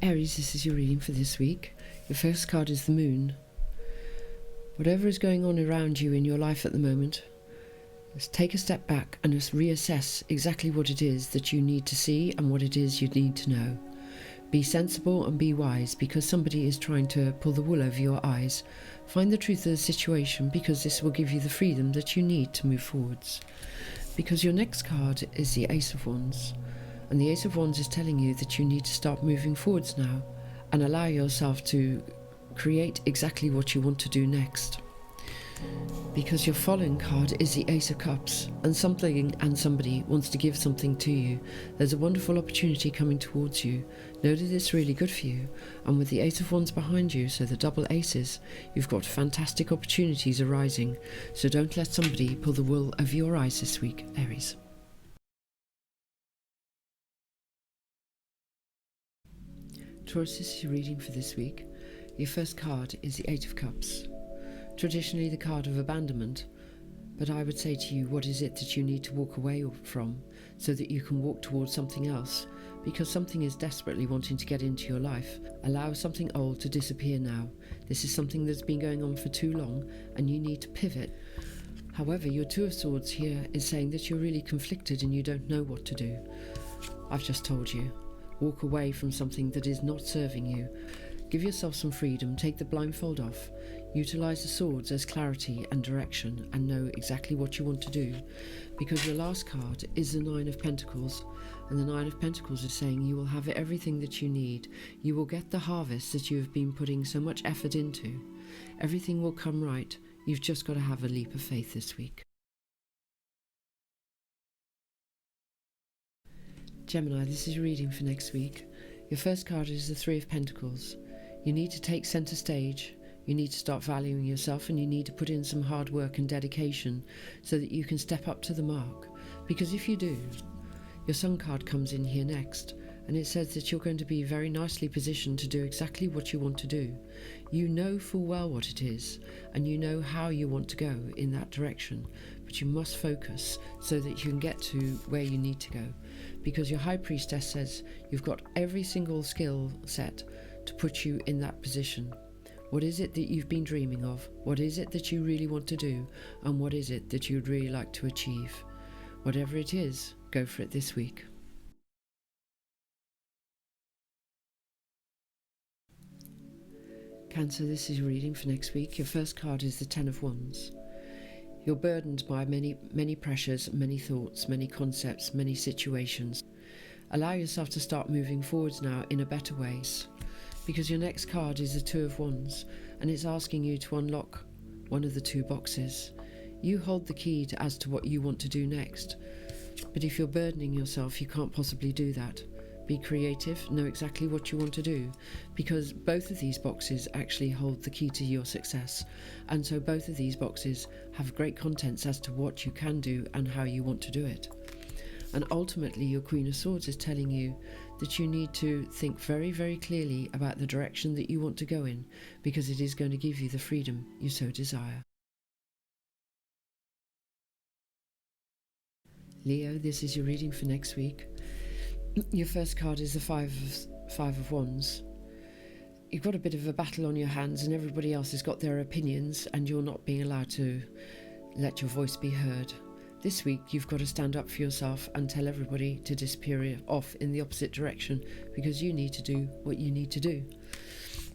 Aries, this is your reading for this week. Your first card is the Moon. Whatever is going on around you in your life at the moment, just take a step back and just reassess exactly what it is that you need to see and what it is you need to know. Be sensible and be wise, because somebody is trying to pull the wool over your eyes. Find the truth of the situation, because this will give you the freedom that you need to move forwards. Because your next card is the Ace of Wands. And the Ace of Wands is telling you that you need to start moving forwards now and allow yourself to create exactly what you want to do next. Because your following card is the Ace of Cups, and something and somebody wants to give something to you. There's a wonderful opportunity coming towards you. Know that it's really good for you, and with the Ace of Wands behind you, so the double aces, you've got fantastic opportunities arising. So don't let somebody pull the wool over your eyes this week, Aries. Taurus, this is your reading for this week. Your first card is the Eight of Cups. Traditionally the card of abandonment, but I would say to you, what is it that you need to walk away from so that you can walk towards something else? Because something is desperately wanting to get into your life. Allow something old to disappear now. This is something that's been going on for too long and you need to pivot. However, your Two of Swords here is saying that you're really conflicted and you don't know what to do. I've just told you, walk away from something that is not serving you. Give yourself some freedom, take the blindfold off. Utilise the swords as clarity and direction and know exactly what you want to do, because your last card is the Nine of Pentacles, and the Nine of Pentacles is saying you will have everything that you need. You will get the harvest that you have been putting so much effort into. Everything will come right. You've just got to have a leap of faith this week. Gemini, this is your reading for next week. Your first card is the Three of Pentacles. You need to take centre stage. You need to start valuing yourself, and you need to put in some hard work and dedication so that you can step up to the mark. Because if you do, your Sun card comes in here next, and it says that you're going to be very nicely positioned to do exactly what you want to do. You know full well what it is, and you know how you want to go in that direction, but you must focus so that you can get to where you need to go. Because your High Priestess says you've got every single skill set to put you in that position. What is it that you've been dreaming of? What is it that you really want to do? And what is it that you'd really like to achieve? Whatever it is, go for it this week. Cancer, this is your reading for next week. Your first card is the Ten of Wands. You're burdened by many pressures, many thoughts, many concepts, many situations. Allow yourself to start moving forwards now in a better way. Because your next card is the Two of Wands, and it's asking you to unlock one of the two boxes. You hold the key as to what you want to do next, but if you're burdening yourself, you can't possibly do that. Be creative, know exactly what you want to do, because both of these boxes actually hold the key to your success, and so both of these boxes have great contents as to what you can do and how you want to do it. And ultimately, your Queen of Swords is telling you that you need to think very, very clearly about the direction that you want to go in, because it is going to give you the freedom you so desire. Leo, this is your reading for next week. Your first card is the Five of Wands. You've got a bit of a battle on your hands, and everybody else has got their opinions, and you're not being allowed to let your voice be heard. This week, you've got to stand up for yourself and tell everybody to disappear off in the opposite direction, because you need to do what you need to do.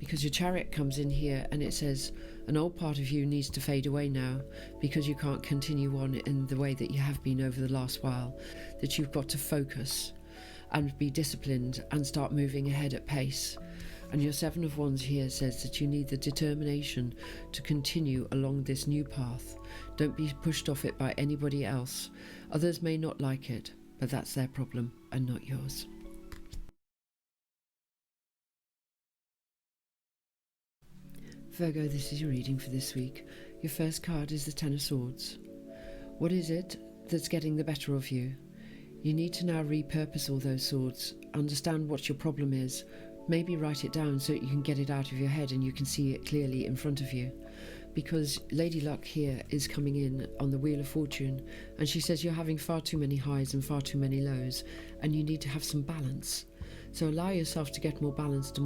Because your Chariot comes in here and it says an old part of you needs to fade away now, because you can't continue on in the way that you have been over the last while, that you've got to focus and be disciplined and start moving ahead at pace. And your Seven of Wands here says that you need the determination to continue along this new path. Don't be pushed off it by anybody else. Others may not like it, but that's their problem and not yours. Virgo, this is your reading for this week. Your first card is the Ten of Swords. What is it that's getting the better of you? You need to now repurpose all those swords, understand what your problem is, maybe write it down so that you can get it out of your head and you can see it clearly in front of you. Because Lady Luck here is coming in on the Wheel of Fortune, and she says you're having far too many highs and far too many lows, and you need to have some balance. So allow yourself to get more balanced